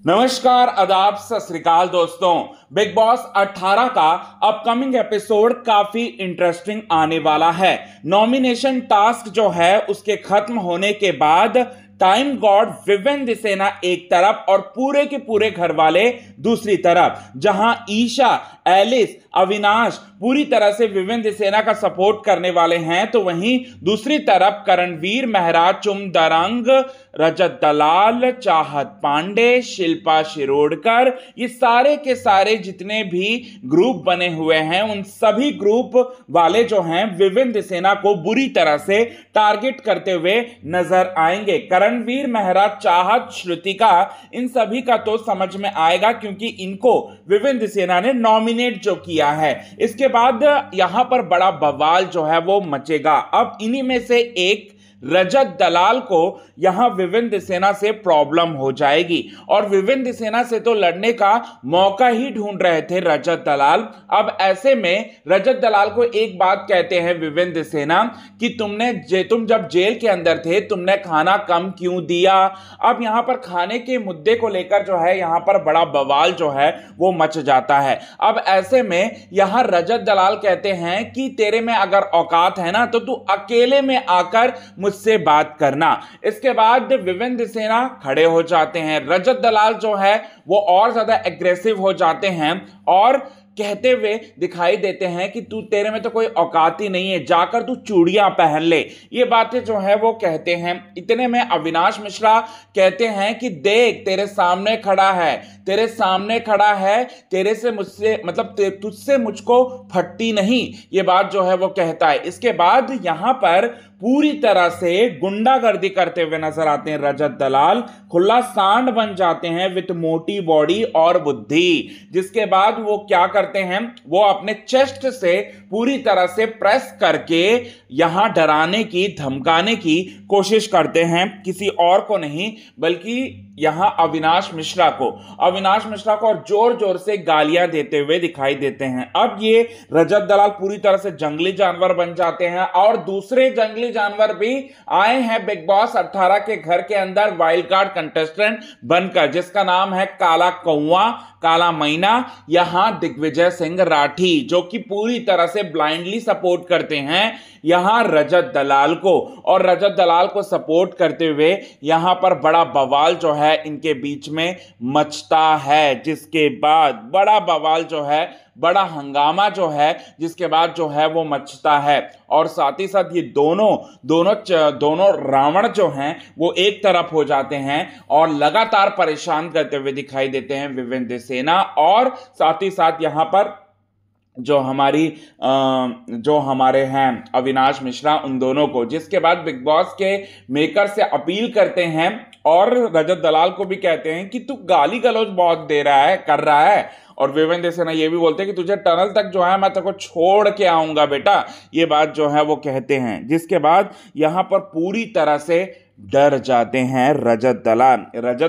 नमस्कार, आदाब, सत श्री अकाल दोस्तों। बिग बॉस 18 का अपकमिंग एपिसोड काफी इंटरेस्टिंग आने वाला है। नॉमिनेशन टास्क जो है उसके खत्म होने के बाद टाइम गॉड विवेन सेना एक तरफ और पूरे के पूरे घर वाले दूसरी तरफ, जहां ईशा, एलिस, अविनाश पूरी तरह से विवेन सेना का सपोर्ट करने वाले हैं, तो वहीं दूसरी तरफ करणवीर, महराज चुमदरंग, रजत दलाल, चाहत पांडे, शिल्पा शिरोडकर, ये सारे के सारे जितने भी ग्रुप बने हुए हैं उन सभी ग्रुप वाले जो हैं विवेन सेना को बुरी तरह से टारगेट करते हुए नजर आएंगे। करणवीर, महराज, चाहत, श्रुतिका, इन सभी का तो समझ में आएगा क्योंकि इनको विवेन सेना ने नॉमिनेट जो किया है। इसके बाद यहां पर बड़ा बवाल जो है वो मचेगा। अब इन्हीं में से एक रजत दलाल को यहां विवेन सेना से प्रॉब्लम हो जाएगी और विवेन सेना से तो लड़ने का मौका ही ढूंढ रहे थे रजत दलाल। अब ऐसे में रजत दलाल को एक बात कहते हैं विवेन सेना कि तुम जब जेल के अंदर थे तुमने खाना कम क्यों दिया। अब यहां पर खाने के मुद्दे को लेकर जो है यहां पर बड़ा बवाल जो है वो मच जाता है। अब ऐसे में यहां रजत दलाल कहते हैं कि तेरे में अगर औकात है ना तो तू अकेले में आकर मुझसे बात करना। इसके बाद विवेन सेना खड़े हो जाते हैं। रजत दलाल जो है वो और ज्यादा एग्रेसिव हो जाते हैं और कहते हुए दिखाई देते हैं कि तेरे में तो कोई औकात ही नहीं है, जाकर तू चूड़ियां पहन ले। ये बातें जो है वो कहते हैं। इतने में अविनाश मिश्रा कहते हैं कि देख तेरे सामने खड़ा है, तेरे से मुझसे मतलब तुझसे मुझको फटती नहीं, ये बात जो है वो कहता है। इसके बाद यहां पर पूरी तरह से गुंडागर्दी करते हुए नजर आते हैं रजत दलाल। खुला सांड बन जाते हैं विद मोटी बॉडी और बुद्धि, जिसके बाद वो क्या करते हैं, वो अपने चेस्ट से पूरी तरह से प्रेस करके यहां डराने की, धमकाने की कोशिश करते हैं। किसी और को नहीं बल्कि यहां अविनाश मिश्रा को और जोर जोर से गालियां देते हुए दिखाई देते हैं। अब ये रजत दलाल पूरी तरह से जंगली जानवर बन जाते हैं और दूसरे जंगली जानवर भी आए हैं बिग बॉस 18 के घर के अंदर वाइल्ड कार्ड कंटेस्टेंट बनकर, जिसका नाम है काला कौवा, काला मैना। यहां दिग्विजय सिंह राठी जो कि पूरी तरह से ब्लाइंडली सपोर्ट करते हैं यहां रजत दलाल को, और रजत दलाल को सपोर्ट करते हुए यहां पर बड़ा बवाल जो है इनके बीच में मचता है। जिसके बाद बड़ा बवाल जो है, बड़ा हंगामा जो है जिसके बाद जो है वो मचता है। और साथ ही साथ ये दोनों रावण जो हैं वो एक तरफ हो जाते हैं और लगातार परेशान करते हुए दिखाई देते हैं विवेन सेना। और साथ ही साथ यहां पर जो हमारे हैं अविनाश मिश्रा, उन दोनों को, जिसके बाद बिग बॉस के मेकर से अपील करते हैं और रजत दलाल को भी कहते हैं कि तू गाली गलौज बहुत कर रहा है। और विवेन सेना ये भी बोलते हैं कि तुझे टनल तक जो है मैं तेरे को छोड़ के आऊंगा बेटा, ये बात जो है वो कहते हैं। जिसके बाद यहां पर पूरी तरह से डर जाते हैं रजत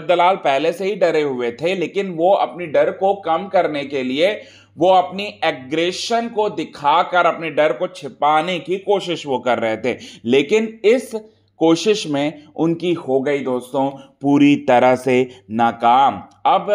दलाल पहले से ही डरे हुए थे, लेकिन वो अपनी डर को कम करने के लिए वो अपनी एग्रेशन को दिखाकर अपने डर को छिपाने की कोशिश वो कर रहे थे, लेकिन इस कोशिश में उनकी हो गई दोस्तों पूरी तरह से नाकाम। अब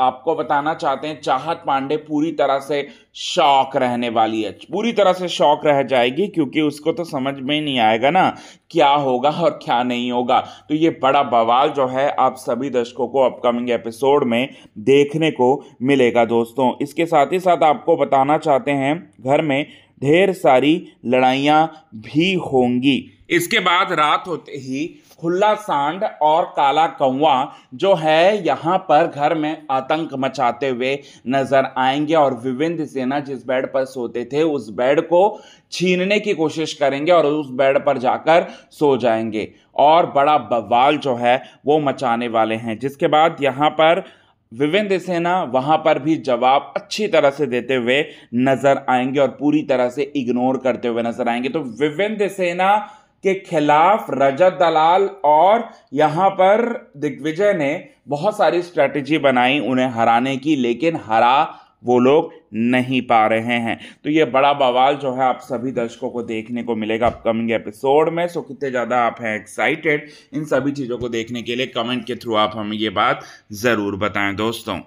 आपको बताना चाहते हैं चाहत पांडे पूरी तरह से शॉक रहने वाली है, पूरी तरह से शॉक रह जाएगी क्योंकि उसको तो समझ में ही नहीं आएगा ना क्या होगा और क्या नहीं होगा। तो ये बड़ा बवाल जो है आप सभी दर्शकों को अपकमिंग एपिसोड में देखने को मिलेगा दोस्तों। इसके साथ ही साथ आपको बताना चाहते हैं घर में ढेर सारी लड़ाइयाँ भी होंगी। इसके बाद रात होते ही खुला सांड और काला कौवा जो है यहां पर घर में आतंक मचाते हुए नजर आएंगे और विवेन सेना जिस बेड पर सोते थे उस बेड को छीनने की कोशिश करेंगे और उस बेड पर जाकर सो जाएंगे और बड़ा बवाल जो है वो मचाने वाले हैं। जिसके बाद यहां पर विवेन सेना वहां पर भी जवाब अच्छी तरह से देते हुए नजर आएंगे और पूरी तरह से इग्नोर करते हुए नजर आएंगे। तो विवेन सेना के खिलाफ रजत दलाल और यहां पर दिग्विजय ने बहुत सारी स्ट्रेटेजी बनाई उन्हें हराने की, लेकिन हरा वो लोग नहीं पा रहे हैं। तो ये बड़ा बवाल जो है आप सभी दर्शकों को देखने को मिलेगा अपकमिंग एपिसोड में। सो कितने ज़्यादा आप हैं एक्साइटेड इन सभी चीज़ों को देखने के लिए, कमेंट के थ्रू आप हमें ये बात ज़रूर बताएं दोस्तों।